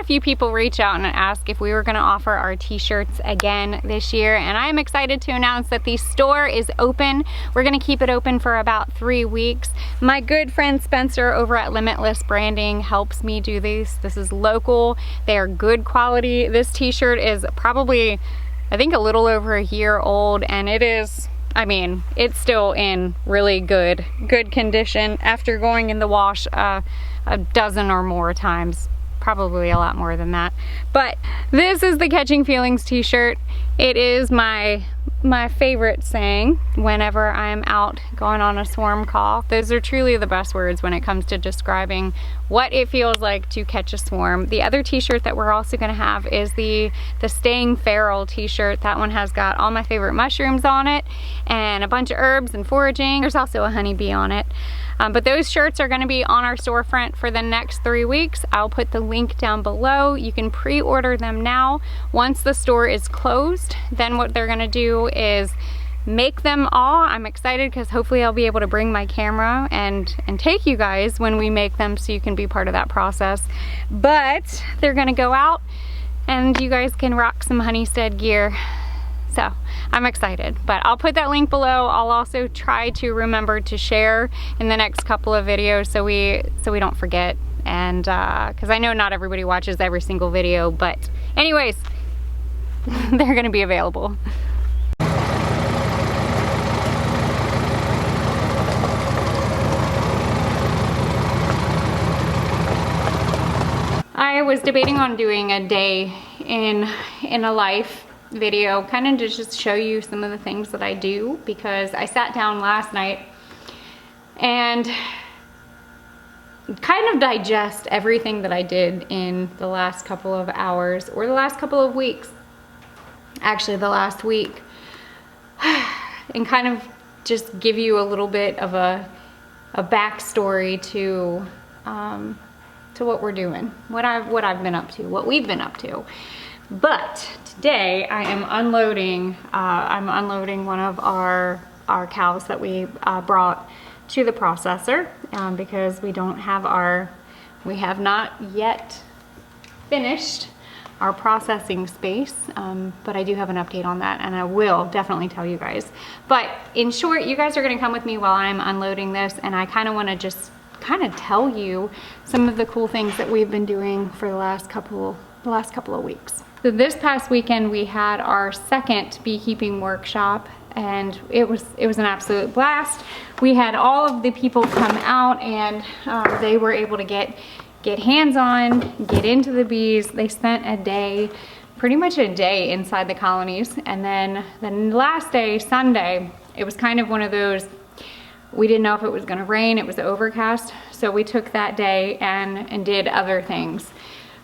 few people reach out and ask if we were gonna offer our t-shirts again this year, and I'm excited to announce that the store is open. We're gonna keep it open for about 3 weeks. My good friend Spencer over at Limitless Branding helps me do these. This is local, they are good quality. This t-shirt is probably, I think, a little over a year old, and it is, I mean, it's still in really good condition after going in the wash a dozen or more times, probably a lot more than that. But this is the Catching Feelings t-shirt. It is my favorite saying whenever I'm out going on a swarm call. Those are truly the best words when it comes to describing what it feels like to catch a swarm. The other t-shirt that we're also gonna have is the Staying Feral t-shirt. That one has got all my favorite mushrooms on it and a bunch of herbs and foraging. There's also a honeybee on it. But those shirts are gonna be on our storefront for the next 3 weeks. I'll put the link down below. You can pre-order them now. Once the store is closed, then what they're gonna do is make them all. I'm excited because hopefully I'll be able to bring my camera and take you guys when we make them so you can be part of that process. But they're gonna go out and you guys can rock some HoneyStead gear. So I'm excited, but I'll put that link below. I'll also try to remember to share in the next couple of videos so we don't forget, and because I know not everybody watches every single video, but anyways, they're gonna be available. I was debating on doing a day in a life video, kind of to just show you some of the things that I do, because I sat down last night and kind of digest everything that I did in the last couple of hours, or the last couple of weeks, actually the last week, and kind of just give you a little bit of a backstory to what we're doing, what I've been up to, what we've been up to. But today I am unloading, I'm unloading one of our cows that we brought to the processor because we have not yet finished our processing space, but I do have an update on that, and I will definitely tell you guys. But in short, you guys are gonna come with me while I'm unloading this, and I kind of want to just kind of tell you some of the cool things that we've been doing for the last couple of weeks. So this past weekend we had our second beekeeping workshop, and it was an absolute blast. We had all of the people come out, and they were able to get hands-on, get into the bees. They spent a day, pretty much a day inside the colonies, and then the last day, Sunday, it was kind of one of those, we didn't know if it was gonna rain, it was overcast, so we took that day and did other things.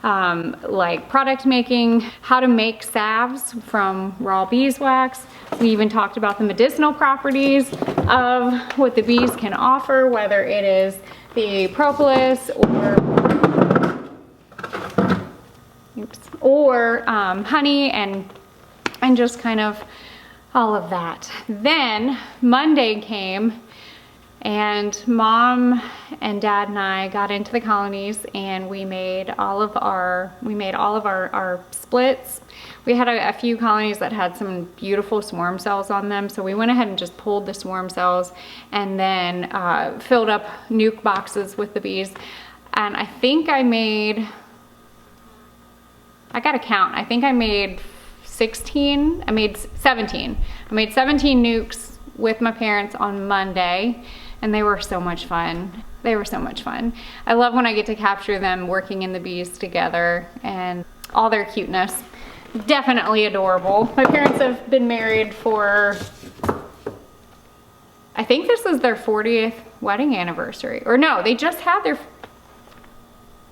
Like product making, how to make salves from raw beeswax. We even talked about the medicinal properties of what the bees can offer, whether it is the propolis or honey, and just kind of all of that. Then Monday came, and Mom and Dad and I got into the colonies, and we made all of our splits. We had a few colonies that had some beautiful swarm cells on them, so we went ahead and just pulled the swarm cells and then filled up nuke boxes with the bees. And I think I gotta count, I think I made 17. I made 17 nukes with my parents on Monday, and they were so much fun. They were so much fun. I love when I get to capture them working in the bees together and all their cuteness. Definitely adorable. My parents have been married for, I think this is their 40th wedding anniversary. Or no, they just had their,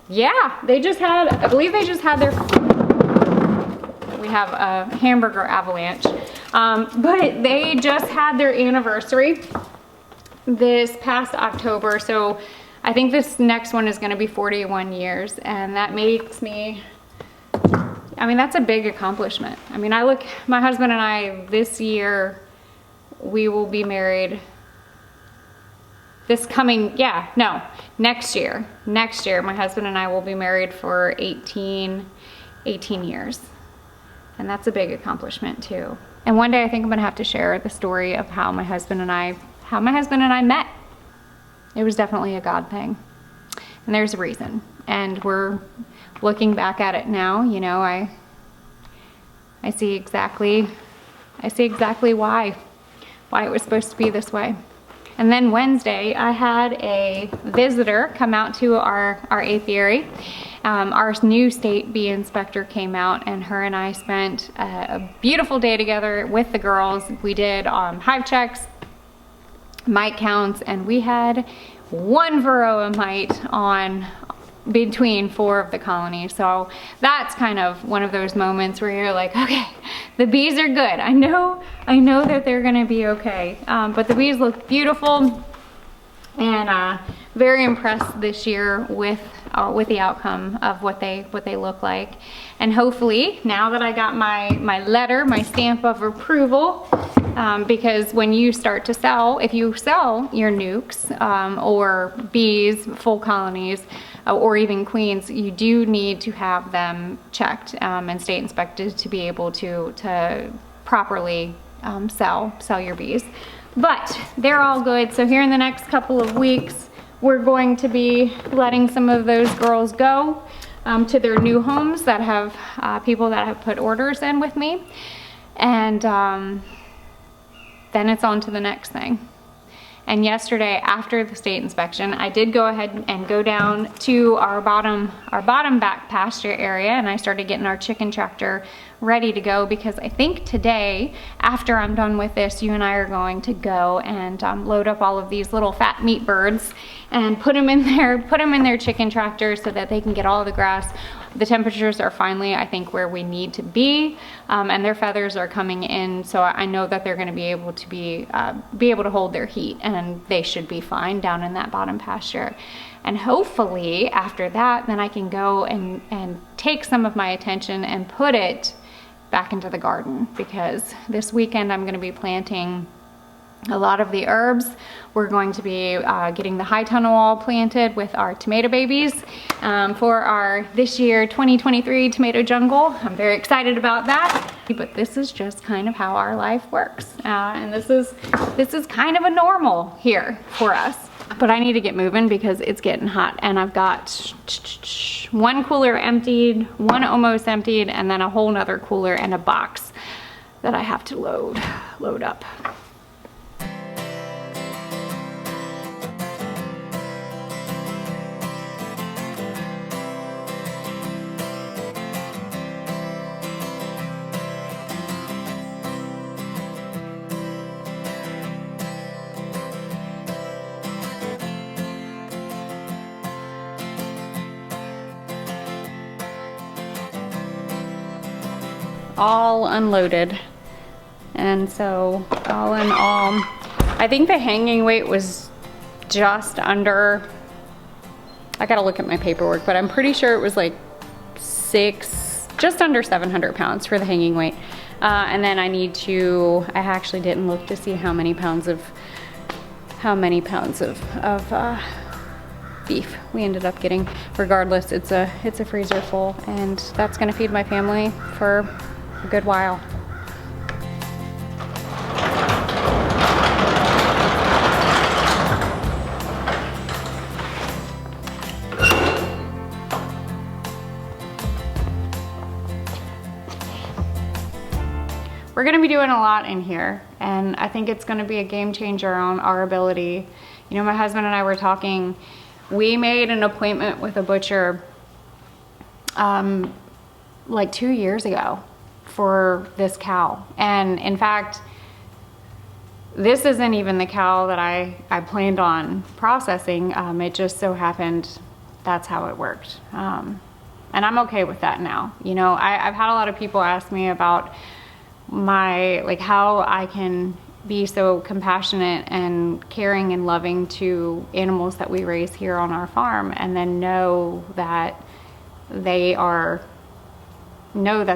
yeah, I believe they just had their, we have a hamburger avalanche. But they just had their anniversary this past October, so I think this next one is going to be 41 years, and that makes me, I mean, that's a big accomplishment. I mean, my husband and I, this year, we will be married next year. Next year, my husband and I will be married for 18 years. And that's a big accomplishment too. And one day I think I'm gonna have to share the story of how my husband and I met. It was definitely a God thing. And there's a reason. And we're looking back at it now, you know, I see exactly why it was supposed to be this way. And then Wednesday, I had a visitor come out to our apiary. Our new state bee inspector came out, and her and I spent a beautiful day together with the girls. We did hive checks, mite counts, and we had one varroa mite on between 4 of the colonies. So that's kind of one of those moments where you're like, okay, the bees are good. I know that they're gonna be okay. But the bees look beautiful, and very impressed this year with the outcome of what they look like. And hopefully, now that I got my letter, my stamp of approval, because when you start to sell, if you sell your nukes or bees, full colonies, or even queens, you do need to have them checked and state inspected to be able to properly sell your bees. But they're all good. So here in the next couple of weeks, we're going to be letting some of those girls go to their new homes that have people that have put orders in with me. And then it's on to the next thing. And yesterday, after the state inspection, I did go ahead and go down to our bottom back pasture area, and I started getting our chicken tractor ready to go, because I think today, after I'm done with this, you and I are going to go and load up all of these little fat meat birds and put them in their chicken tractor so that they can get all the grass. The temperatures are finally, I think, where we need to be, and their feathers are coming in, so I know that they're going to be able to hold their heat, and they should be fine down in that bottom pasture. And hopefully, after that, then I can go and take some of my attention and put it back into the garden, because this weekend I'm going to be planting a lot of the herbs. We're going to be getting the high tunnel all planted with our tomato babies for our this year 2023 tomato jungle. I'm very excited about that. But this is just kind of how our life works, and this is kind of a normal here for us. But I need to get moving because it's getting hot, and I've got one cooler emptied, one almost emptied, and then a whole nother cooler and a box that I have to load up. All unloaded, and so all in all, I think the hanging weight was just under, I gotta look at my paperwork, but I'm pretty sure it was like just under 700 pounds for the hanging weight. And then I actually didn't look to see how many pounds of beef we ended up getting. Regardless, it's a freezer full, and that's gonna feed my family for a good while. We're gonna be doing a lot in here, and I think it's gonna be a game changer on our ability. You know, my husband and I were talking, we made an appointment with a butcher like 2 years ago for this cow. And in fact, this isn't even the cow that I planned on processing. It just so happened that's how it worked. And I'm okay with that now. You know, I've had a lot of people ask me about how I can be so compassionate and caring and loving to animals that we raise here on our farm, and then know that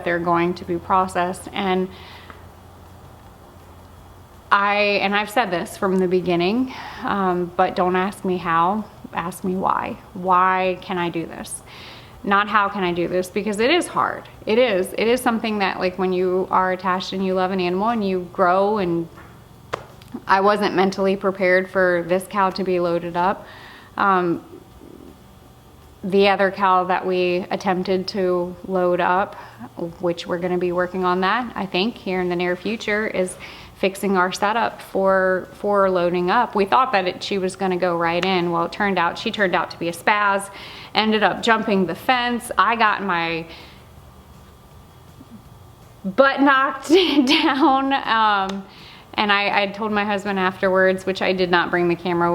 they're going to be processed. And and I've said this from the beginning, but don't ask me how, ask me why. Why can I do this? Not how can I do this, because it is hard. It is something that, like, when you are attached and you love an animal and you grow, and I wasn't mentally prepared for this cow to be loaded up. The other cow that we attempted to load up, which we're gonna be working on that, I think, here in the near future, is fixing our setup for loading up. We thought that she was gonna go right in. Well, she turned out to be a spaz, ended up jumping the fence. I got my butt knocked down. And I told my husband afterwards, which I did not bring the camera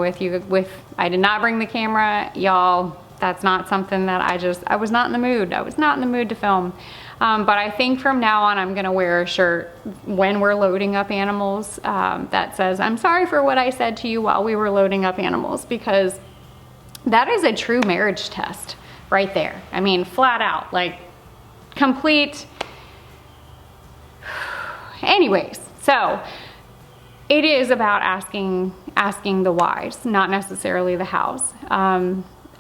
I did not bring the camera, y'all. That's not something that I was not in the mood. I was not in the mood to film. But I think from now on, I'm gonna wear a shirt when we're loading up animals that says, "I'm sorry for what I said to you while we were loading up animals," because that is a true marriage test right there. I mean, flat out, like, complete. Anyways, so it is about asking the whys, not necessarily the hows.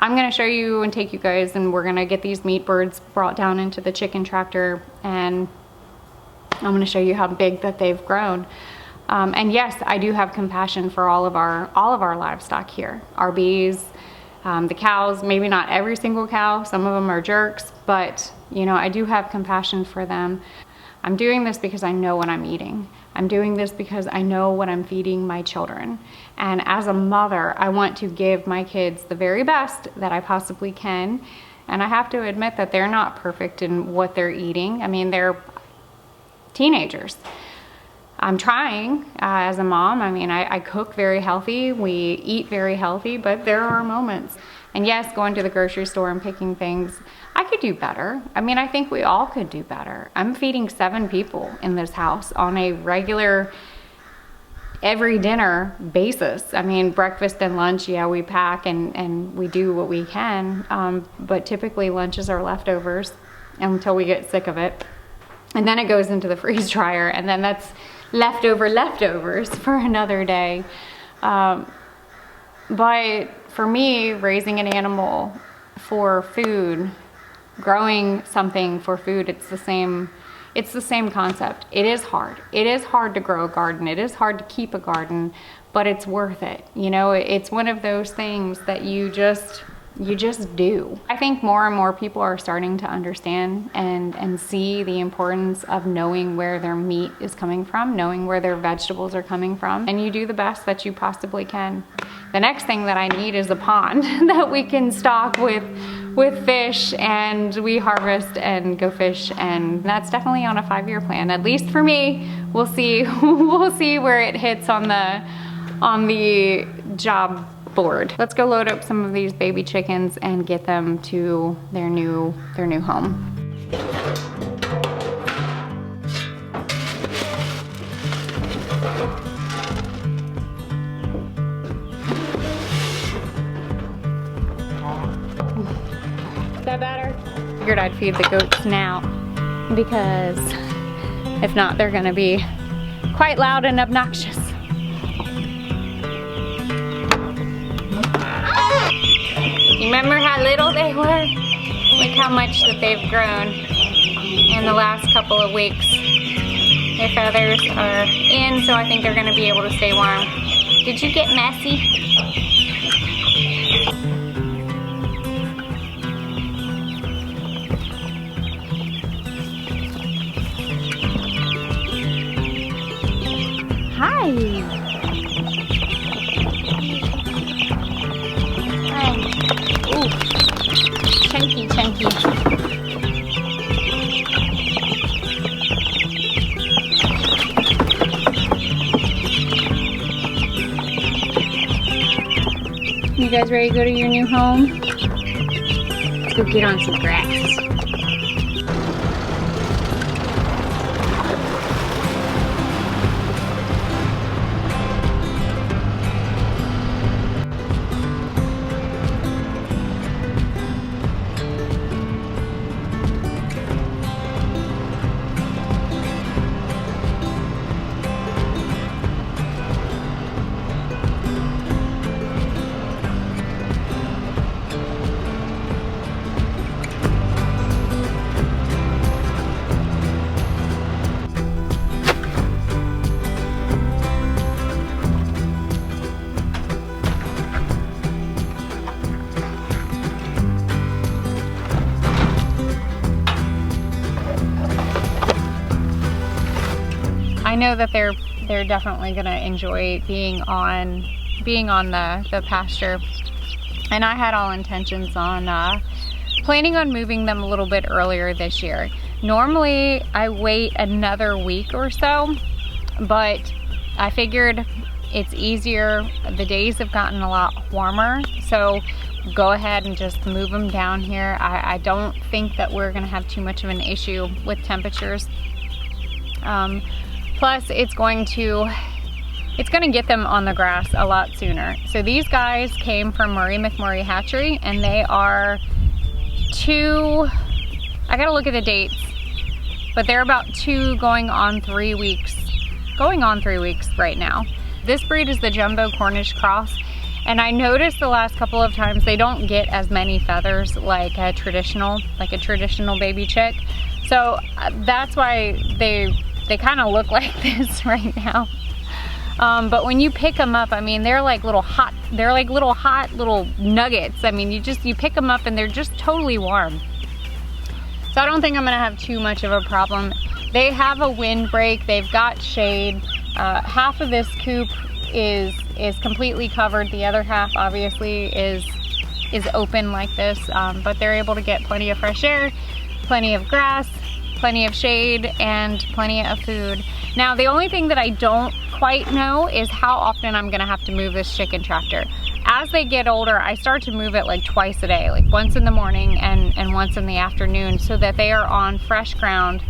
I'm gonna show you and take you guys, and we're gonna get these meat birds brought down into the chicken tractor, and I'm gonna show you how big that they've grown. And yes, I do have compassion for all of our livestock here. Our bees, the cows, maybe not every single cow, some of them are jerks, but you know, I do have compassion for them. I'm doing this because I know what I'm eating. I'm doing this because I know what I'm feeding my children. And as a mother, I want to give my kids the very best that I possibly can. And I have to admit that they're not perfect in what they're eating. I mean, they're teenagers. I'm trying as a mom. I mean, I cook very healthy. We eat very healthy, but there are moments. And yes, going to the grocery store and picking things, I could do better. I mean, I think we all could do better. I'm feeding 7 people in this house on a regular, every dinner basis. I mean, breakfast and lunch, yeah, we pack and we do what we can, but typically lunches are leftovers until we get sick of it. And then it goes into the freeze dryer, and then that's leftovers for another day. But for me, raising an animal for food, growing something for food, it's the same concept. It is hard. It is hard to grow a garden. It is hard to keep a garden, but it's worth it. You know, it's one of those things that you just do. I think more and more people are starting to understand and see the importance of knowing where their meat is coming from, knowing where their vegetables are coming from, and you do the best that you possibly can. The next thing that I need is a pond that we can stock with fish, and we harvest and go fish, and that's definitely on a 5-year plan, at least for me. We'll see we'll see where it hits on the job board. Let's go load up some of these baby chickens and get them to their new home. Is that better? Figured I'd feed the goats now, because if not, they're gonna be quite loud and obnoxious. Remember how little they were? Look how much that they've grown in the last couple of weeks. Their feathers are in, so I think they're gonna be able to stay warm. Did you get messy? Hi. Ooh, chunky. You guys ready to go to your new home? Let's go get on some grass. I know that they're definitely gonna enjoy being on the pasture. And I had all intentions on planning on moving them a little bit earlier this year. Normally I wait another week or so, but I figured it's easier. The days have gotten a lot warmer, so go ahead and just move them down here. I don't think that we're gonna have too much of an issue with temperatures. Plus it's gonna get them on the grass a lot sooner. So these guys came from Murray McMurray Hatchery, and they are I gotta look at the dates, but they're about 2 going on 3 weeks right now. This breed is the Jumbo Cornish Cross, and I noticed the last couple of times they don't get as many feathers like a traditional baby chick. So that's why they kind of look like this right now. But when you pick them up, I mean, they're like little hot little nuggets. I mean, you pick them up and they're just totally warm. So I don't think I'm gonna have too much of a problem. They have a windbreak, they've got shade. Half of this coop is completely covered. The other half obviously is open like this, but they're able to get plenty of fresh air, plenty of grass, plenty of shade, and plenty of food. Now, the only thing that I don't quite know is how often I'm gonna have to move this chicken tractor. As they get older, I start to move it like twice a day, like once in the morning and once in the afternoon, so that they are on fresh ground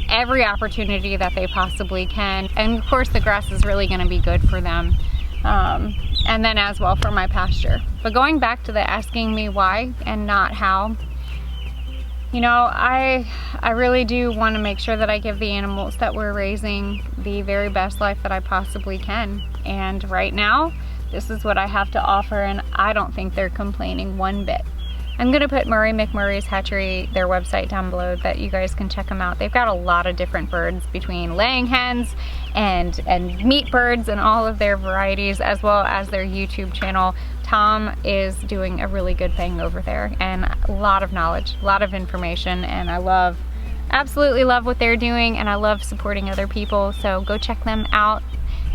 every opportunity that they possibly can. And of course the grass is really gonna be good for them. And then as well for my pasture. But going back to the asking me why and not how, you know, I really do want to make sure that I give the animals that we're raising the very best life that I possibly can. And right now, this is what I have to offer, and I don't think they're complaining one bit. I'm gonna put Murray McMurray's Hatchery, their website, down below, that you guys can check them out. They've got a lot of different birds, between laying hens and meat birds and all of their varieties, as well as their YouTube channel. Tom is doing a really good thing over there, and a lot of knowledge, a lot of information, and I absolutely love what they're doing, and I love supporting other people, so go check them out.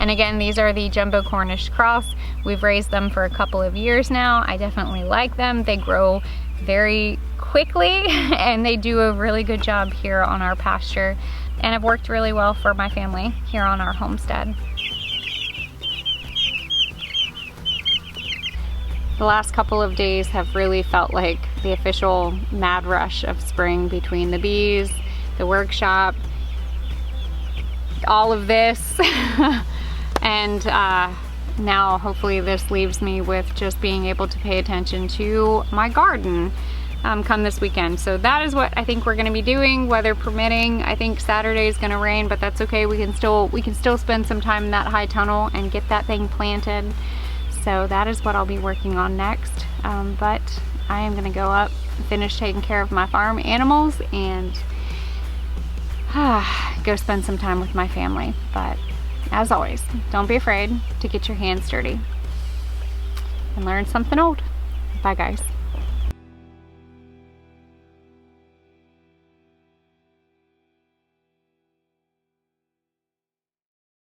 And again, these are the Jumbo Cornish Cross. We've raised them for a couple of years now. I definitely like them. They grow very quickly and they do a really good job here on our pasture, and have worked really well for my family here on our homestead. The last couple of days have really felt like the official mad rush of spring, between the bees, the workshop, all of this. And now hopefully this leaves me with just being able to pay attention to my garden come this weekend. So that is what I think we're gonna be doing, weather permitting. I think Saturday is gonna rain, but that's okay. We can still spend some time in that high tunnel and get that thing planted. So that is what I'll be working on next. But I am gonna go up, finish taking care of my farm animals, and go spend some time with my family. But as always, don't be afraid to get your hands dirty and learn something old. Bye guys.